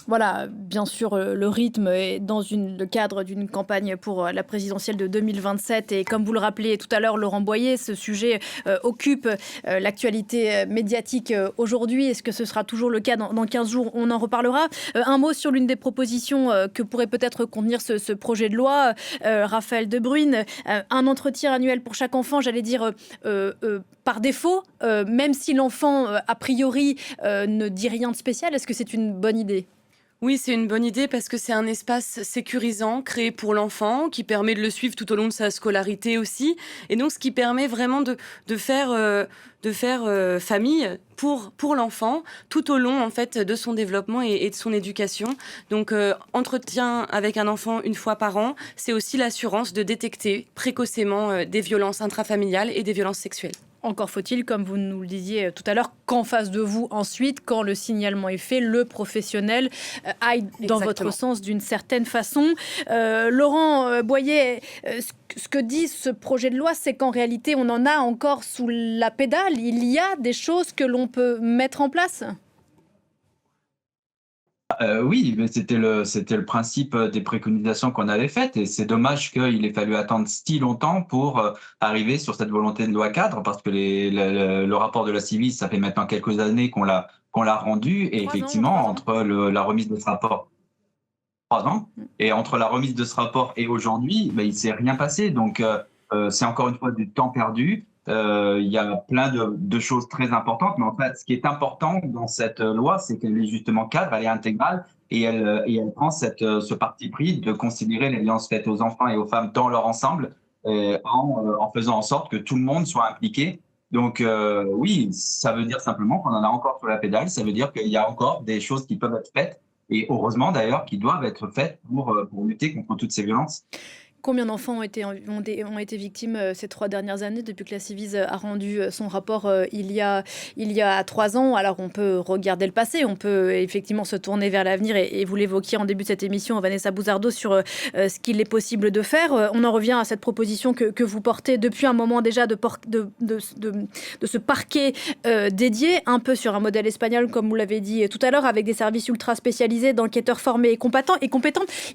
Voilà, bien sûr, le rythme est dans le cadre d'une campagne pour la présidentielle de 2027. Et comme vous le rappelez tout à l'heure, Laurent Boyer, ce sujet occupe l'actualité médiatique aujourd'hui. Est-ce que ce sera toujours le cas dans 15 jours? On en reparlera. Un mot sur l'une des propositions que pourrait peut-être contenir ce projet de loi. Raphaël De Bruyne, un entretien annuel pour chaque enfant, j'allais dire par défaut, même si l'enfant, a priori, ne dit rien de spécial. Est-ce que c'est une bonne idée ? Oui, c'est une bonne idée parce que c'est un espace sécurisant créé pour l'enfant qui permet de le suivre tout au long de sa scolarité aussi. Et donc, ce qui permet vraiment de faire famille pour l'enfant tout au long en fait de son développement et de son éducation. Donc, entretien avec un enfant une fois par an, c'est aussi l'assurance de détecter précocement des violences intrafamiliales et des violences sexuelles. Encore faut-il, comme vous nous le disiez tout à l'heure, qu'en face de vous ensuite, quand le signalement est fait, le professionnel aille dans votre sens d'une certaine façon. Laurent Boyer, ce que dit ce projet de loi, c'est qu'en réalité, on en a encore sous la pédale. Il y a des choses que l'on peut mettre en place. Oui, mais c'était le principe des préconisations qu'on avait faites et c'est dommage qu'il ait fallu attendre si longtemps pour arriver sur cette volonté de loi cadre parce que le rapport de la Ciivise, ça fait maintenant quelques années qu'on l'a rendu et effectivement, entre la remise de ce rapport, 3 ans, et entre la remise de ce rapport et aujourd'hui, il ne s'est rien passé. Donc, c'est encore une fois du temps perdu. Il y a plein de choses très importantes, mais en fait, ce qui est important dans cette loi, c'est qu'elle est justement cadre, elle est intégrale et elle prend ce parti pris de considérer les violences faites aux enfants et aux femmes dans leur ensemble en faisant en sorte que tout le monde soit impliqué. Donc oui, ça veut dire simplement qu'on en a encore sur la pédale, ça veut dire qu'il y a encore des choses qui peuvent être faites et heureusement d'ailleurs qui doivent être faites pour lutter contre toutes ces violences. Combien d'enfants ont été victimes ces 3 dernières années depuis que la Ciivise a rendu son rapport il y a 3 ans? Alors on peut regarder le passé, on peut effectivement se tourner vers l'avenir et vous l'évoquiez en début de cette émission, Vanessa Buzardo, sur ce qu'il est possible de faire. On en revient à cette proposition que vous portez depuis un moment déjà de ce parquet dédié, un peu sur un modèle espagnol comme vous l'avez dit tout à l'heure, avec des services ultra spécialisés, d'enquêteurs formés et compétents.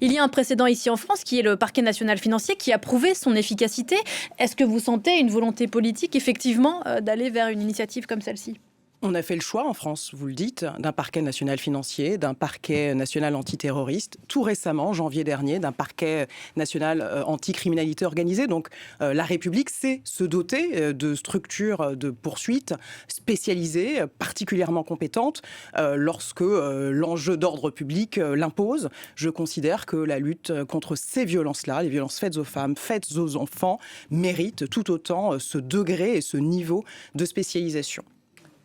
Il y a un précédent ici en France qui est le parquet national financier qui a prouvé son efficacité. Est-ce que vous sentez une volonté politique, effectivement, d'aller vers une initiative comme celle-ci ? On a fait le choix en France, vous le dites, d'un parquet national financier, d'un parquet national antiterroriste, tout récemment, janvier dernier, d'un parquet national anticriminalité organisée. Donc la République sait se doter de structures de poursuite spécialisées, particulièrement compétentes, lorsque l'enjeu d'ordre public l'impose. Je considère que la lutte contre ces violences-là, les violences faites aux femmes, faites aux enfants, mérite tout autant ce degré et ce niveau de spécialisation.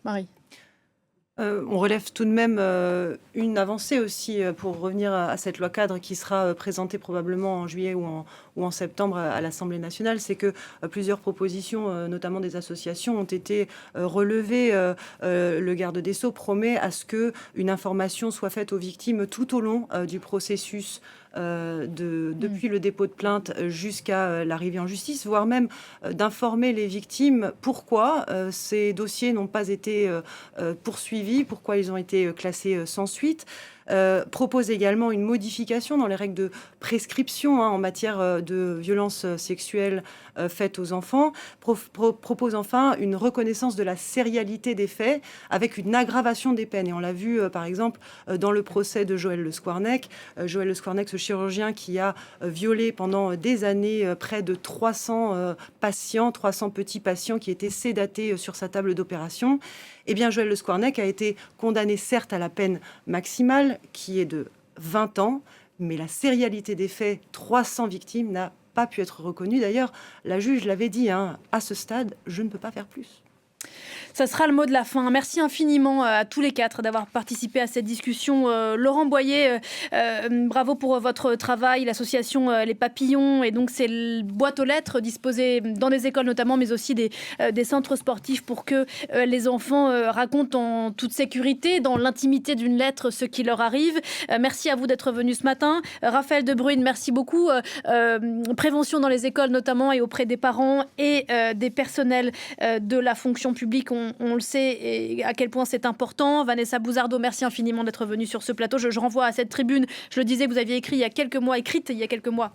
Marie. On relève tout de même une avancée aussi pour revenir à cette loi cadre qui sera présentée probablement en juillet ou en septembre à l'Assemblée nationale. C'est que plusieurs propositions, notamment des associations, ont été relevées. Le garde des Sceaux promet à ce qu'une information soit faite aux victimes tout au long du processus depuis le dépôt de plainte jusqu'à l'arrivée en justice, voire même d'informer les victimes pourquoi ces dossiers n'ont pas été poursuivis, pourquoi ils ont été classés sans suite. Propose également une modification dans les règles de prescription en matière de violences sexuelles faites aux enfants. Propose enfin une reconnaissance de la sérialité des faits avec une aggravation des peines. Et on l'a vu par exemple dans le procès de Joël Le Squarnec. Joël Le Squarnec, ce chirurgien qui a violé pendant des années près de 300 patients, 300 petits patients qui étaient sédatés sur sa table d'opération. Eh bien, Joël Le Squarnec a été condamné certes à la peine maximale, qui est de 20 ans, mais la sérialité des faits, 300 victimes, n'a pas pu être reconnue. D'ailleurs, la juge l'avait dit, à ce stade, je ne peux pas faire plus. Ça sera le mot de la fin. Merci infiniment à tous les quatre d'avoir participé à cette discussion. Laurent Boyer, bravo pour votre travail. L'association Les Papillons, et donc c'est le boîte aux lettres disposée dans des écoles notamment, mais aussi des centres sportifs pour que les enfants racontent en toute sécurité, dans l'intimité d'une lettre, ce qui leur arrive. Merci à vous d'être venus ce matin. Raphaël De Bruyne, merci beaucoup. Prévention dans les écoles notamment et auprès des parents et des personnels de la fonction publique. On le sait et à quel point c'est important. Vanessa Bouzardeau, merci infiniment d'être venue sur ce plateau. Je renvoie à cette tribune, je le disais, vous aviez écrite il y a quelques mois,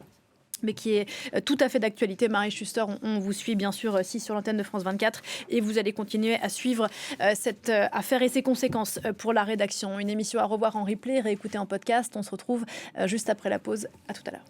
mais qui est tout à fait d'actualité. Marie Schuster, on vous suit bien sûr aussi sur l'antenne de France 24 et vous allez continuer à suivre cette affaire et ses conséquences pour la rédaction. Une émission à revoir en replay, réécouter en podcast. On se retrouve juste après la pause. À tout à l'heure.